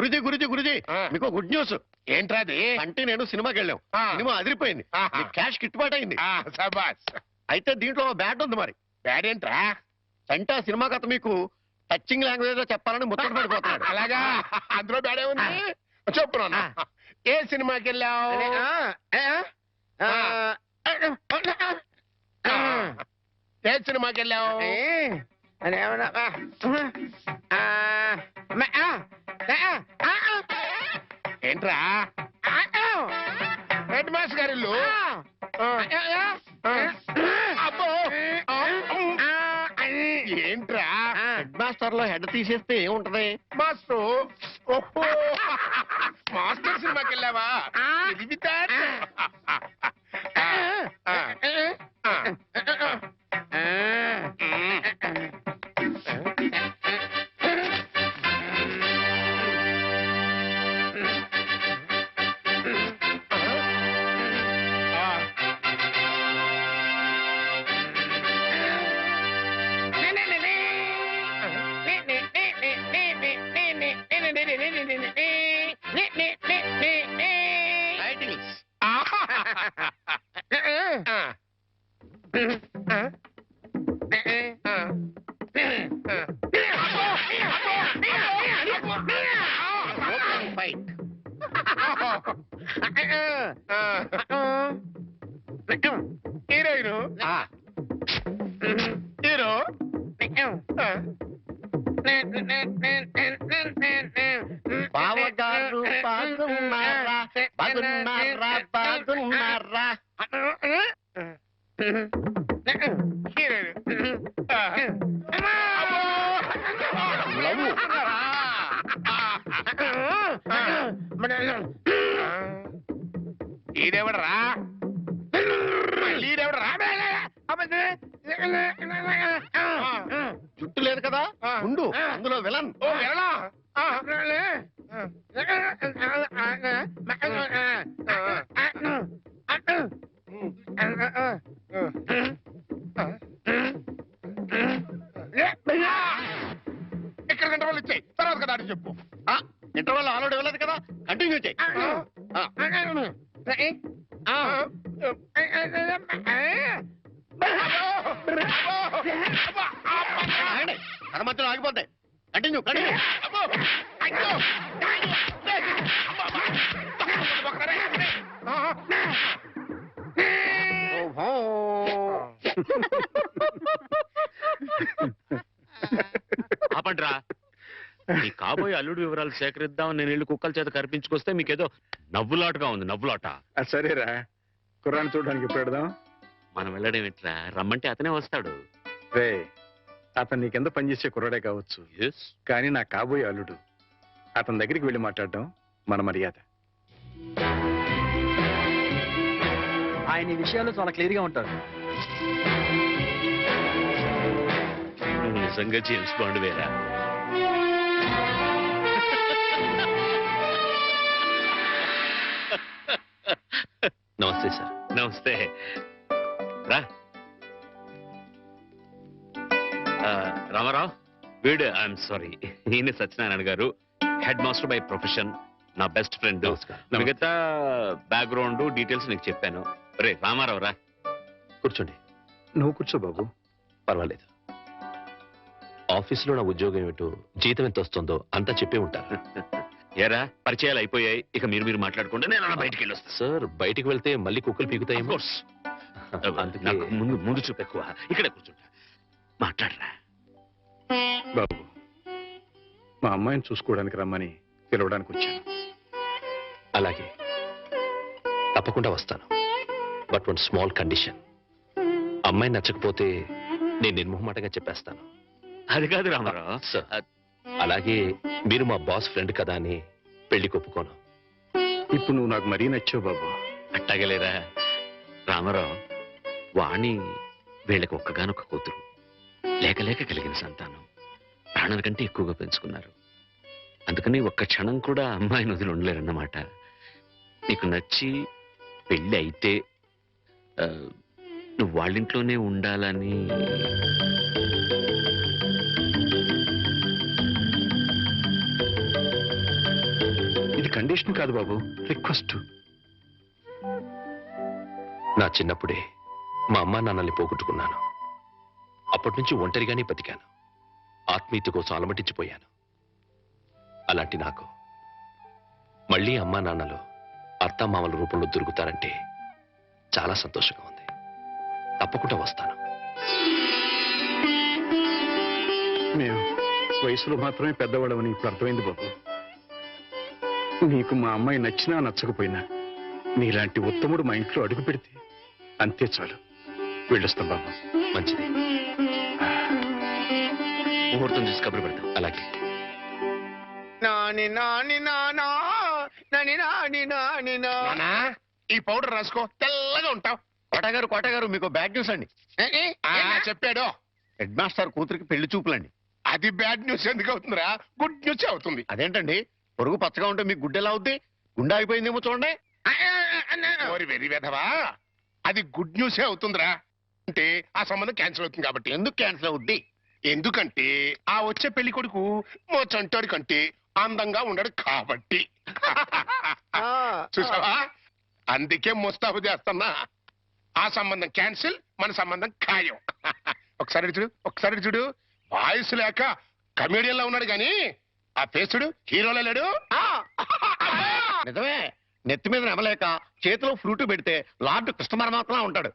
గురుజీ గురుజీ గురుజీ మీకు good news. ఏంట్రా అది? అంటే నేను సినిమాకి వెళ్ళాం, సినిమా అదిరిపోయింది, క్యాష్ గిట్టుబాటు అయింది. అయితే దీంట్లో బ్యాడ్ ఉంది. మరి బ్యాడ్ ఏంట్రా? అంటే ఆ సినిమా కథ మీకు టచింగ్ లాంగ్వేజ్ లో చెప్పాలని ముచ్చట పడిపోతున్నాడు. అలాగా? అందులో బ్యాడే ఉంది. చెప్పు నాన్న, ఏ సినిమాకి వెళ్ళావు? ఏ సినిమాకి వెళ్ళావు? ఏంట్రా? హెడ్ మాస్టర్ గారి ఇల్లు. అబ్బో, ఏంట్రా? హెడ్ మాస్టర్ లో హెడ్ తీసేస్తే ఏముంటది? మాస్టర్. ఓహో, మాస్టర్ సినిమాకి వెళ్ళావా? హీరోయిన్ హీరో బావగారు బాగున్నారా? బాగున్నారా? బాగున్నారా? ఈడెవడరా? ఈడెవడరా? జుట్టు లేదు కదా, ఉండు, అందులో విలన్. ఓ విలనా? ఇక్కడ ఇంటర్వల్ ఇచ్చాయి, తర్వాత కదా అని చెప్పు. ఇంటర్వల్ ఆల్రెడీ ఇవ్వలేదు కదా, కంటిన్యూ చేయి. మధ్యలో ఆగిపోతాయి. Continue continue. ఆపండ్రా. ఈ కాబోయే అల్లుడు వివరాలు సేకరిద్దాం నేను ఇల్లు కుక్కల చేత కనిపించుకొస్తే మీకేదో నవ్వులాటగా ఉంది. నవ్వులాట. సరేరా, కుర్రాన్ని చూడడానికి ఇప్పుడు పెడదాం. మనం వెళ్ళడం ఎట్లా? రమ్మంటే అతనే వస్తాడు. రే, అతను నీకెంత పనిచేసే కుర్రాడే కావచ్చు, కానీ నా కాబోయే అల్లుడు. అతని దగ్గరికి వెళ్ళి మాట్లాడడం మన మర్యాద. ఆయన ఈ విషయాల్లో చాలా క్లియర్ గా ఉంటారు. నిజంగా జేమ్స్ బాండ్ వేరా? నమస్తే సార్. నమస్తే. రా. రామారావు, వీడు ఐఎమ్ సారీ, ఈయన సత్యనారాయణ గారు, హెడ్ మాస్టర్ బై ప్రొఫెషన్, నా బెస్ట్ ఫ్రెండ్. మిగతా బ్యాక్గ్రౌండ్ డీటెయిల్స్ నీకు చెప్పాను. రే రామారావు రా. కూర్చోండి. నువ్వు కూర్చో బాబు. పర్వాలేదు. ఆఫీసులో నా ఉద్యోగం ఏమిటో, జీతం ఎంత వస్తుందో అంతా చెప్పే ఉంటారు. ఏరా, పరిచయాలు అయిపోయాయి, ఇక మీరు మాట్లాడుకుంటే నేను అలా బయటికి వెళ్ళొస్తాను. సార్, బయటికి వెళ్తే మళ్ళీ కుక్కలు పీకుతాయి. నాకు ముందు చూపు ఎక్కువ. ఇక్కడే కూర్చుంటా, మాట్లాడరా. బాబు, మా అమ్మాయిని చూసుకోవడానికి రమ్మని పిలవడానికి వచ్చాను. అలాగే, తప్పకుండా వస్తాను. But one small condition. అమ్మాయి నచ్చకపోతే నేను నిర్మోహమాటంగా చెప్పేస్తాను. అది కాదు రామారావు సార్, అలాగే మీరు మా బాస్ ఫ్రెండ్ కదా అని పెళ్లి ఒప్పుకోను. ఇప్పుడు నువ్వు నాకు మరీ నచ్చావు బాబు. అట్టాగలేరా రామారావు? వాణి వీళ్ళకి ఒక్కగానొక్క కూతురు, లేక లేక కలిగిన సంతానం, ప్రాణాల కంటే ఎక్కువగా పెంచుకున్నారు. అందుకని ఒక్క క్షణం కూడా అమ్మాయిని వదిలి ఉండలేరన్నమాట. నీకు నచ్చి పెళ్ళి అయితే నువ్వు వాళ్ళింట్లోనే ఉండాలని. కండిషన్ కాదు బాబు, రిక్వెస్ట్. నా చిన్నప్పుడే మా అమ్మా నాన్నల్ని పోగొట్టుకున్నాను. అప్పటి నుంచి ఒంటరిగానే బతికాను. ఆత్మీయత కోసం అలమటించిపోయాను. అలాంటి నాకు మళ్ళీ అమ్మా నాన్నలు అత్తామామల రూపంలో దొరుకుతారంటే చాలా సంతోషంగా ఉంది. తప్పకుండా వస్తాను. మేము వయసులో మాత్రమే పెద్దవాళ్ళమని ఇప్పుడు అర్థమైంది బాబు. నీకు మా అమ్మాయి నచ్చినా నచ్చకపోయినా నీలాంటి ఉత్తముడు మా ఇంట్లో అడుగు పెడితే అంతే చాలు. వెళ్ళొస్తాం బాబు. మంచిది. ముహూర్తం చూసి కబురు పెడతాం. అలాగే. నాని నాని నానా నాని నాని నాని నానా ఈ పౌడర్ రాసుకో, తెల్లగా ఉంటావు. కోటగారు మీకు బ్యాడ్ న్యూస్ అండి. చెప్పాడు. హెడ్ మాస్టర్ కూతురికి పెళ్లి చూపులండి. అది బ్యాడ్ న్యూస్ ఎందుకు అవుతుందిరా? గుడ్ న్యూస్ అవుతుంది. అదేంటండి, పొరుగు పచ్చగా ఉంటే మీకు గుడ్డెలా అవుద్ది? గుండె అయిపోయిందేమో చూడండి. ఓరి వెరీ వెధవా, అది గుడ్ న్యూసే అవుతుందిరా. అంటే ఆ సంబంధం క్యాన్సిల్ అవుతుంది కాబట్టి. ఎందుకు క్యాన్సిల్ అవుద్ది? ఎందుకంటే ఆ వచ్చే పెళ్లి కొడుకు మా చంటాడి కంటే అందంగా ఉండడు కాబట్టి. చూసావా, అందుకే ముస్తాబు చేస్తున్నా. ఆ సంబంధం క్యాన్సిల్, మన సంబంధం ఖాయం. ఒకసారి చూడు వాయిస్ లేక కమేడియన్ లా ఉన్నాడు గాని ఆ ఫేస్ చూడు హీరోలో లేడు. నిజమే, నెత్తి మీద నెమలేక చేతిలో ఫ్రూట్ పెడితే లార్డ్ కృష్ణ పరమాత్మలా ఉంటాడు.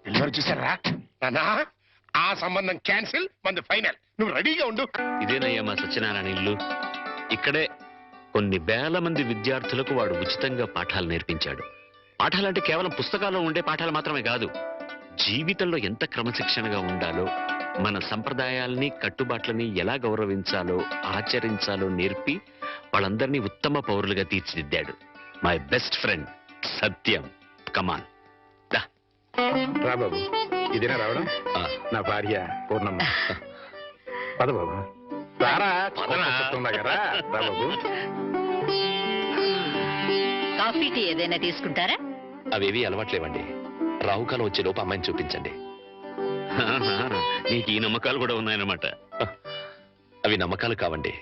పిల్లలు చూసారా నానా, ఆ సంబంధం క్యాన్సిల్, మంది ఫైనల్. నువ్వు రెడీగా ఉండు. ఇదేనయ్యా మా సత్యనారాయణ ఇల్లు. ఇక్కడే కొన్ని వేల మంది విద్యార్థులకు వాడు ఉచితంగా పాఠాలు నేర్పించాడు. పాఠాలంటే కేవలం పుస్తకాల్లో ఉండే పాఠాలు మాత్రమే కాదు, జీవితంలో ఎంత క్రమశిక్షణగా ఉండాలో, మన సంప్రదాయాల్ని కట్టుబాట్లని ఎలా గౌరవించాలో ఆచరించాలో నేర్పి వాళ్ళందరినీ ఉత్తమ పౌరులుగా తీర్చిదిద్దాడు. మై బెస్ట్ ఫ్రెండ్ సత్యం. కమాన్ రా బాబు. ఇదేనా రావడం? నా భార్య పూర్ణమ్మ. పద బాబు. రారా. రా బాబు. కాఫీ టీ ఏదైనా తీసుకుంటారా? అవేవి అలవాట్లేవండి. రాహుకాలం వచ్చే లోపు అమ్మాయిని చూపించండి. నీకు ఈ నమ్మకాలు కూడా ఉన్నాయన్నమాట. అవి నమ్మకాలు కావండి,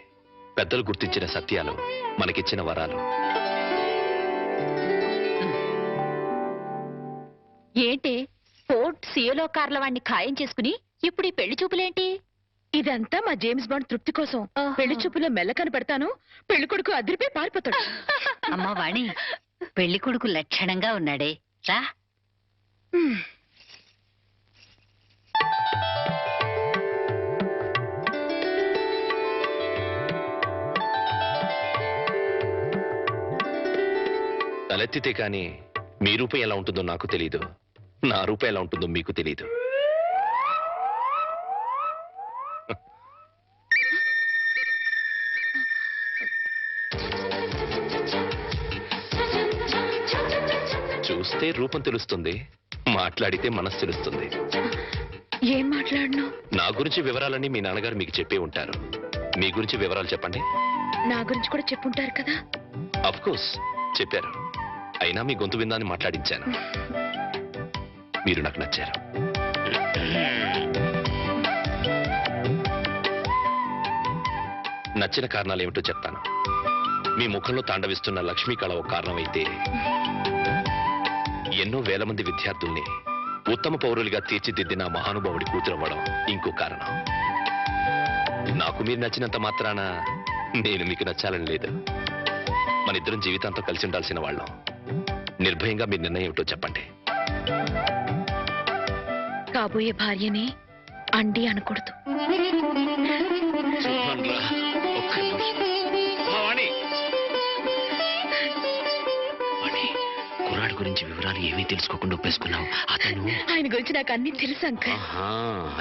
పెద్దలు గుర్తించిన సత్యాలు, మనకిచ్చిన వరాలు. ఏంటి ఫోర్ట్ సియోలో కార్ల వాడిని ఖాయం చేసుకుని ఇప్పుడు ఈ పెళ్లి చూపులేంటి? ఇదంతా మా జేమ్స్ బాండ్ తృప్తి కోసం. పెళ్లి చూపులో మెల్ల కనపడతాను, పెళ్లి కొడుకు అదిరిపోయి పారిపోతాడు. అమ్మా వాణి, పెళ్లి కొడుకు లక్షణంగా ఉన్నాడే, రా. తలెత్తితే కానీ మీ రూపం ఎలా ఉంటుందో నాకు తెలీదు, నా రూపం ఎలా ఉంటుందో మీకు తెలీదు. చూస్తే రూపం తెలుస్తుంది, మాట్లాడితే మనసు తెలుస్తుంది. ఏం మాట్లాడను? నా గురించి వివరాలన్నీ మీ నాన్నగారు మీకు చెప్పే ఉంటారు. మీ గురించి వివరాలు చెప్పండి. నా గురించి కూడా చెప్పుంటారు కదా? అఫ్ కోర్స్ చెప్పారు. అయినా మీ గొంతు విందాన్ని మాట్లాడించాను. మీరు నాకు నచ్చారు. నచ్చిన కారణాలు ఏమిటో చెప్తాను. మీ ముఖంలో తాండవిస్తున్న లక్ష్మీ కళ ఒక కారణమైతే, ఎన్నో వేల మంది విద్యార్థుల్ని ఉత్తమ పౌరులుగా తీర్చిదిద్దిన మహానుభావుడి కూతురవ్వడం ఇంకో కారణం. నాకు మీరు నచ్చినంత మాత్రాన నేను మీకు నచ్చాలని లేదు. మన ఇద్దరం జీవితాంతం కలిసి ఉండాల్సిన వాళ్ళం. నిర్భయంగా మీ నిర్ణయం ఏమిటో చెప్పండి. కాబోయే భార్యని అండి అనకూడదు. కుర్రాడి గురించి వివరాలు ఏమీ తెలుసుకోకుండా ఒప్పేసుకున్నావు. అతను ఆయన గురించి నాకు అన్ని తెలుసు అంకల్.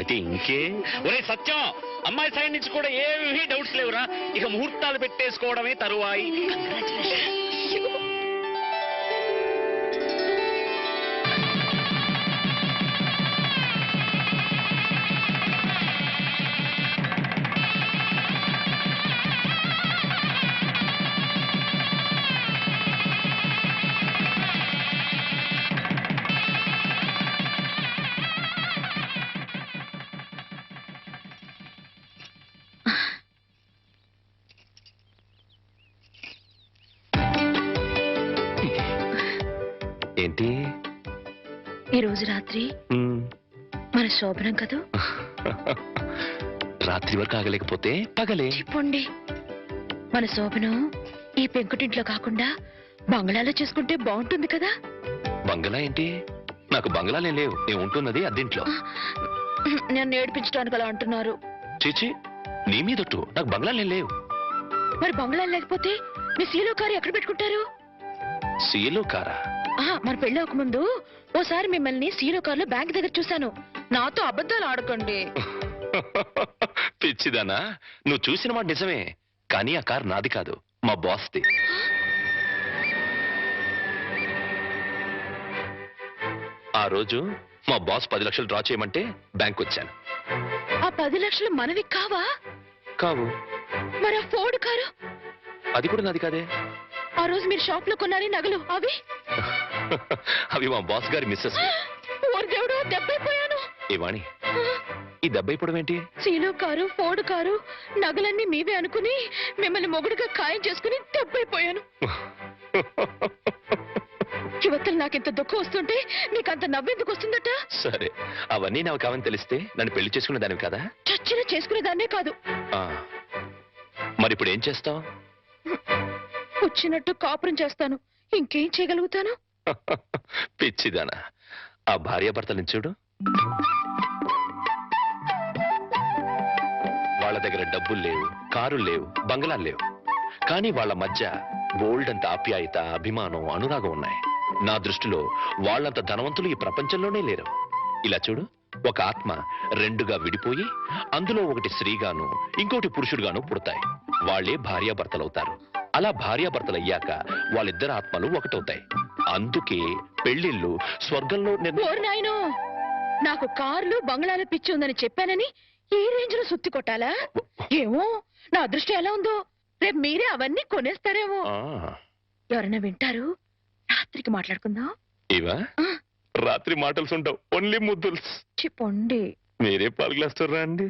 అయితే ఇంకే. ఒరే సత్యం, అమ్మాయి సైడ్ నుంచి కూడా ఏమీ డౌట్స్ లేవురా. ఇక ముహూర్తాలు పెట్టేసుకోవడమే తరువాయి. ఏంటి? ఈ రోజు రాత్రి మ్, మన శోభనం కదూ. రాత్రి వరకు ఆగలేకపోతే పగలే. చెప్పండి, మన శోభనం ఈ పెంకుటింట్లో కాకుండా బంగ్లాలో చేసుకుంటే బాగుంటుంది కదా. బంగళా ఏంటి? నాకు బంగళాలే లేవు. నేను ఉంటున్నది అద్దెంట్లో. నన్ను ఏడిపించడానికి అలా అంటున్నారు. చీచి, నీ మీదొట్టు. నాకు బంగళాలే లేవు. మరి బంగ్లాలు లేకపోతే మీ సీలో కారు ఎక్కడ పెట్టుకుంటారు? సీలో కారా? మన పెళ్ళి ముందు ఓసారి మిమ్మల్ని సీలో కారులో బ్యాంక్ దగ్గర చూశాను. నాతో అబద్ధాలు ఆడకండి. పిచ్చిదానా, నువ్వు చూసిన మాట నిజమే, కానీ ఆ కారు నాది కాదు, మా బాస్ది. ఆ రోజు మా బాస్ 10 లక్షలు డ్రా చేయమంటే బ్యాంక్ వచ్చాను. ఆ 10 లక్షలు మనవి కావా? కావు. మరి ఆ ఫోర్డ్ కారు? అది కూడా నాది కాదే. ఆ రోజు మీరు షాప్ లో కొన్నారే నగలు అవి? అవి మా బాస్ గారి మిస్సెస్. ఓరి దేవుడు, దెబ్బైపోయాను. ఏవాణి, ఈ దెబ్బ అయిపోవడం ఏంటి? సీలో కారు, ఫోర్డ్ కారు, నగలన్నీ మీవే అనుకుని మిమ్మల్ని మొగుడుగా ఖాయం చేసుకుని దెబ్బైపోయాను. యువతలు నాకింత దుఃఖం వస్తుంటే నీకంత నవ్వెందుకు వస్తుందట? సరే, అవన్నీ నాకు కావని తెలిస్తే నన్ను పెళ్లి చేసుకునే దానివి కదా. చచ్చిన చేసుకునేదాన్నే కాదు. మరి ఇప్పుడు ఏం చేస్తావు? వచ్చినట్టు కాపురం చేస్తాను. ఇంకేం చేయగలుగుతాను? పిచ్చిదానా, ఆ భార్యాభర్తలను చూడు. వాళ్ళ దగ్గర డబ్బులు లేవు, కారులు లేవు, బంగళాలు లేవు, కానీ వాళ్ళ మధ్య బోల్డ్ అంత ఆప్యాయత, అభిమానం, అనురాగం ఉన్నాయి. నా దృష్టిలో వాళ్ళంత ధనవంతులు ఈ ప్రపంచంలోనే లేరు. ఇలా చూడు, ఒక ఆత్మ రెండుగా విడిపోయి అందులో ఒకటి స్త్రీగాను ఇంకోటి పురుషుడుగాను పుడతాయి. వాళ్ళే భార్యాభర్తలవుతారు. అలా భార్యాభర్తలయ్యాక వాళ్ళిద్దరు ఆత్మలు ఒకటవుతాయి. అందుకే పెళ్లిళ్ళు స్వర్గంలో ఓరి నాయనో, నాకు కార్లు బంగ్లాలు పిచ్చి ఉందని చెప్పానని ఈ రేంజ్ లో సుత్తి కొట్టాలా? ఏమో, నా అదృష్టం ఎలా ఉందో. రేపు మీరే అవన్నీ కొనేస్తారేమో. ఎవరైనా వింటారు. రాత్రికి మాట్లాడుకుందాం. ఇవా రాత్రి మాటలు ఉండవు, ఓన్లీ ముద్దుల్స్. చెప్పండి. మీరే పాలు గ్లాస్ రండి.